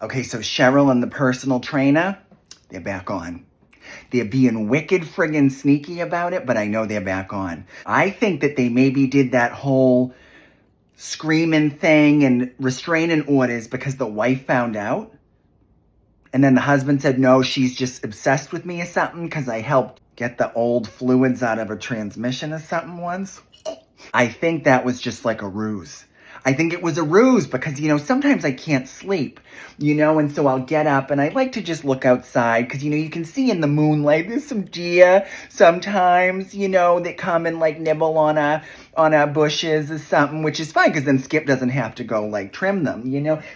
Okay, so Cheryl and the personal trainer, they're back on. They're being wicked friggin' sneaky about it, but I know they're back on. I think that they maybe did that whole screaming thing and restraining orders because the wife found out. And then the husband said, no, she's just obsessed with me or something because I helped get the old fluids out of her transmission or something once. I think that was just like a ruse. I think it was a ruse because, sometimes I can't sleep, and so I'll get up and I like to just look outside because, you can see in the moonlight, there's some deer sometimes, that come and like nibble on our bushes or something, which is fine because then Skip doesn't have to go like trim them,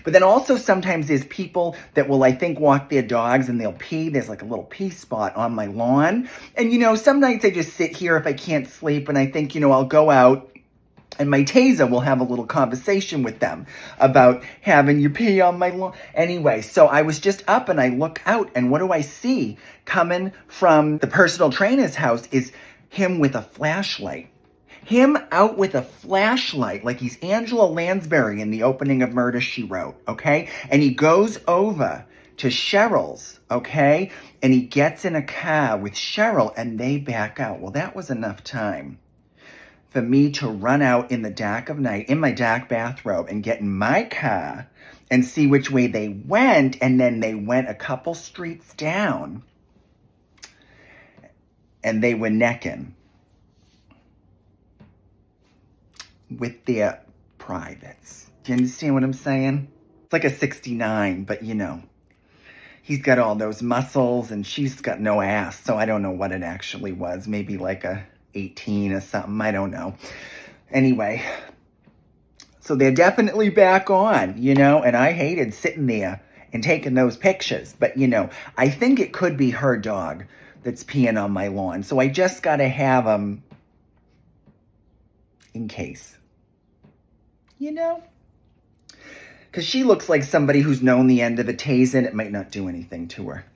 But then also sometimes there's people that will, I think, walk their dogs and they'll pee. There's like a little pee spot on my lawn. And, some nights I just sit here if I can't sleep and I think, I'll go out. And my taser will have a little conversation with them about having you pee on my lawn. Anyway, so I was just up and I look out and what do I see coming from the personal trainer's house is him with a flashlight. Him out with a flashlight like he's Angela Lansbury in the opening of Murder, She Wrote, okay? And he goes over to Cheryl's, okay? And he gets in a car with Cheryl and they back out. Well, that was enough time for me to run out in the dark of night in my dark bathrobe and get in my car and see which way they went. And then they went a couple streets down and they were necking with their privates. Do you understand what I'm saying? It's like a 69, but he's got all those muscles and she's got no ass. So I don't know what it actually was. Maybe like a 18 or something. I don't know. Anyway, so they're definitely back on, and I hated sitting there and taking those pictures. But, I think it could be her dog that's peeing on my lawn. So I just got to have them in case, because she looks like somebody who's known the end of a taser and it might not do anything to her.